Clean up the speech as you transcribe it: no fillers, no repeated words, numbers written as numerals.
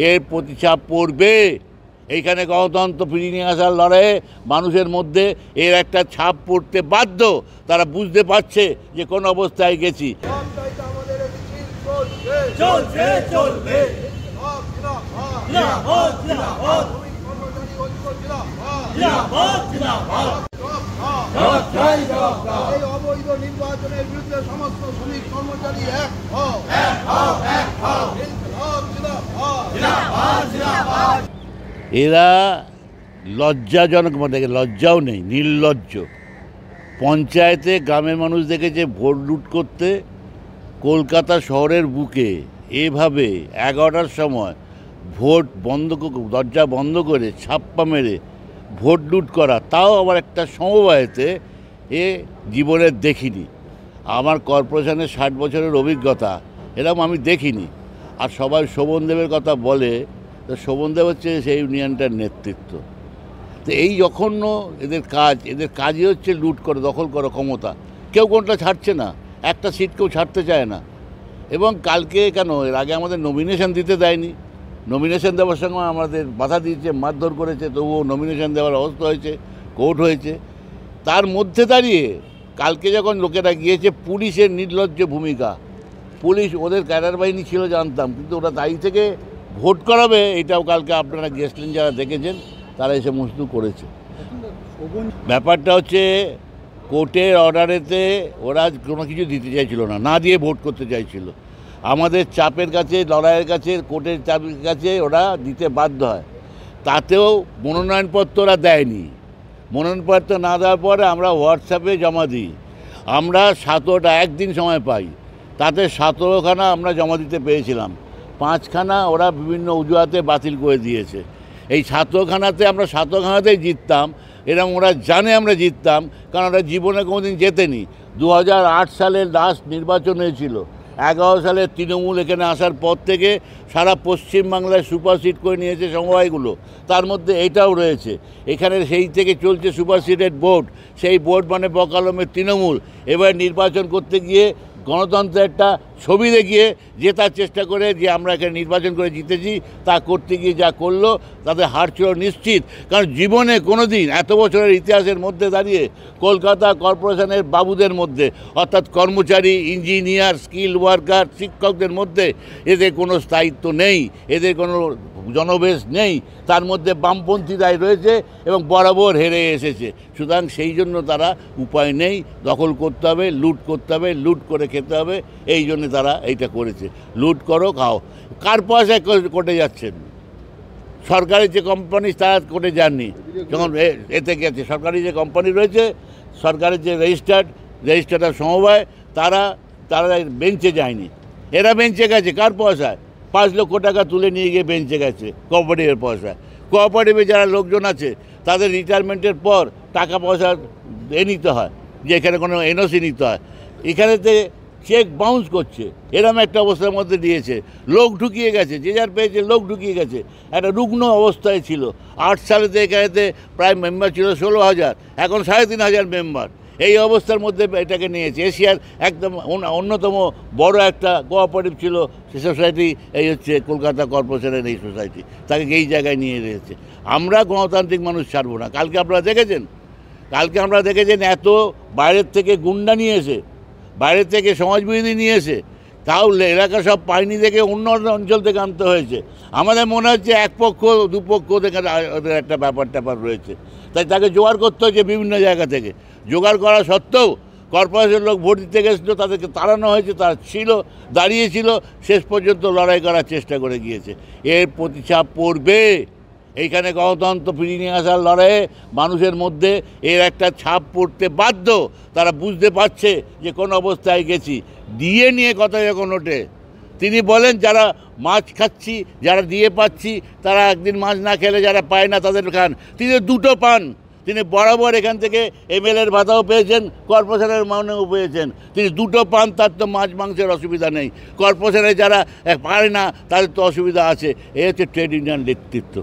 এর প্রতিচাপ পড়বে। এইখানে গণতন্ত্র ফিরিয়ে নিয়ে আসার লড়াইয়ে মানুষের মধ্যে এর একটা ছাপ পড়তে বাধ্য। তারা বুঝতে পারছে যে কোন অবস্থায় গেছি। অবৈধ নির্বাচনের বিরুদ্ধে সমস্ত শ্রমিক কর্মচারী এক হও। এরা লজ্জাজনক, মানে লজ্জাও নেই, নির্লজ্জ। পঞ্চায়েতে গ্রামের মানুষ দেখেছে ভোট লুট করতে, কলকাতা শহরের বুকে এভাবে 11টার সময় ভোট বন্ধ, দরজা বন্ধ করে ছাপ্পা মেরে ভোট লুট করা, তাও আবার একটা সমবায়তে, এ জীবনের দেখিনি। আমার কর্পোরেশনের 60 বছরের অভিজ্ঞতা, এরকম আমি দেখিনি। আর সবাই শোভনদেবের কথা বলে, তো শোভনদেব হচ্ছে সেই ইউনিয়নটার নেতৃত্ব। তো এই জঘন্য এদের কাজই হচ্ছে লুট করে, দখল করে ক্ষমতা। কেউ কোনটা ছাড়ছে না, একটা সিট কেউ ছাড়তে চায় না। এবং কালকে কেন, এর আগে আমাদের নমিনেশন দিতে দেয়নি, নমিনেশন দেওয়ার সময় আমাদের বাধা দিয়েছে, মারধর করেছে, তবুও নমিনেশন দেওয়ার অবস্থা হয়েছে, কোর্ট হয়েছে। তার মধ্যে দাঁড়িয়ে কালকে যখন লোকেরা গিয়েছে, পুলিশের নির্লজ্জ ভূমিকা। পুলিশ ওদের ক্যাডার বাহিনী ছিল জানতাম, কিন্তু ওরা দায়ী থেকে ভোট করাবে, এটাও কালকে আপনারা গেছিলেন যারা দেখেছেন, তারা এসে মস্তু করেছে। ব্যাপারটা হচ্ছে কোর্টের অর্ডারেতে ওরা কোনো কিছু দিতে চাইছিল না, না দিয়ে ভোট করতে চাইছিল। আমাদের চাপের কাছে, লড়াইয়ের কাছে, কোর্টের চাপের কাছে ওরা দিতে বাধ্য হয়। তাতেও মনোনয়নপত্র ওরা দেয়নি। মনোনয়নপত্র না দেওয়ার পরে আমরা হোয়াটসঅ্যাপে জমা দিই। আমরা 17টা একদিন সময় পাই, তাতে 17খানা আমরা জমা দিতে পেরেছিলাম। 5খানা ওরা বিভিন্ন অজুহাতে বাতিল করে দিয়েছে। এই 17খানাতে আমরা 17খানাতেই জিততাম, এরকম ওরা জানে আমরা জিততাম, কারণ ওরা জীবনে কোনোদিন জেতেনি। 2008 সালের লাস্ট নির্বাচন হয়েছিল, 11 সালে তৃণমূল এখানে আসার পর থেকে সারা পশ্চিমবাংলায় সুপারসিড করে নিয়েছে সমবায়গুলো, তার মধ্যে এটাও রয়েছে। এখানে সেই থেকে চলছে সুপারসিডেড ভোট, সেই ভোট মানে বকালমের তৃণমূল। এবার নির্বাচন করতে গিয়ে গণতন্ত্রের একটা ছবি দেখিয়ে জেতার চেষ্টা করে, যে আমরা এখানে নির্বাচন করে জিতেছি, তা করতে গিয়ে যা করলো তাদের হার ছিল নিশ্চিত। কারণ জীবনে কোনো দিন এত বছরের ইতিহাসের মধ্যে দাঁড়িয়ে কলকাতা কর্পোরেশনের বাবুদের মধ্যে, অর্থাৎ কর্মচারী, ইঞ্জিনিয়ার, স্কিল ওয়ার্কার, শিক্ষকদের মধ্যে এদের কোনো স্থায়িত্ব নেই, এদের কোনো জনবেশ নেই। তার মধ্যে বামপন্থীরাই রয়েছে এবং বরাবর হেরে এসেছে। সুতরাং সেই জন্য তারা উপায় নেই, দখল করতে হবে, লুট করতে হবে, লুট করে খেতে হবে। এই জন্য তারা এইটা করেছে। লুট করো, খাও। কার পয়সায় কোর্টে যাচ্ছেন? সরকারি যে কোম্পানি, তারা কোর্টে যাননি। যখন এতে গেছে সরকারি যে কোম্পানি রয়েছে, সরকারের যে রেজিস্টার্ড সমবায়, তারা বেঞ্চে যায়নি। এরা বেঞ্চে গেছে কার পয়সায়? 5 লক্ষ টাকা তুলে নিয়ে গিয়ে বেঞ্চে গেছে কোঅপারেটিভের পয়সায়। কোঅপারেটিভে যারা লোকজন আছে, তাদের রিটায়ারমেন্টের পর টাকা পয়সা নিতে হয়, যে এখানে কোনো এনওসি নিতে হয়। এখানেতে চেক বাউন্স করছে, এরম একটা অবস্থার মধ্যে দিয়েছে। লোক ঢুকিয়ে গেছে, যে যার পেয়েছে লোক ঢুকিয়ে গেছে। একটা রুগ্ন অবস্থায় ছিল। 8 সালেতে এখানেতে প্রায় মেম্বার ছিল 16,000, এখন 3,500 মেম্বার। এই অবস্থার মধ্যে এটাকে নিয়েছে। এশিয়ার একদম অন্যতম বড় একটা কোঅপারেটিভ ছিল সে সোসাইটি, এই হচ্ছে কলকাতা কর্পোরেশনের এই সোসাইটি, তাকে এই জায়গায় নিয়ে এসেছে। আমরা গণতান্ত্রিক মানুষ ছাড়বো না। কালকে আপনারা দেখেছেন এত বাইরের থেকে গুন্ডা নিয়ে এসে, বাইরের থেকে সমাজবিরোধী নিয়ে এসে, তাও এলাকা সব পায়নি দেখে অন্য অঞ্চল থেকে আনতে হয়েছে। আমাদের মনে হচ্ছে এক পক্ষ দুপক্ষ থেকে ওদের একটা ব্যাপার রয়েছে, তাই তাকে জোগাড় করতে হয়েছে বিভিন্ন জায়গা থেকে। জোগাড় করা সত্ত্বেও কর্পোরেশনের লোক ভোট দিতে গেছিলো, তাদেরকে তাড়ানো হয়েছে। তারা দাঁড়িয়েছিল, শেষ পর্যন্ত লড়াই করার চেষ্টা করে গিয়েছে। এর প্রতিচাপ পড়বে। এইখানে গণতন্ত্র ফিরিয়ে নিয়ে আসার লড়াইয়ে মানুষের মধ্যে এর একটা ছাপ পড়তে বাধ্য। তারা বুঝতে পারছে যে কোন অবস্থায় গেছি। দিয়ে নিয়ে কথা যখন ওঠে, তিনি বলেন যারা মাছ খাচ্ছি, যারা দিয়ে পাচ্ছি, তারা একদিন মাছ না খেলে যারা পায় না তাদের খান। তিনি 2টো পান। তিনি বরাবর এখান থেকে এমএলএর ভাতাও পেয়েছেন, কর্পোরেশনের মানেও পেয়েছেন। তিনি 2টো পান, তার তো মাছ মাংসের অসুবিধা নেই। কর্পোরেশনে যারা পারে না, তাদের তো অসুবিধা আছে। এই হচ্ছে ট্রেড ইউনিয়ন নেতৃত্ব।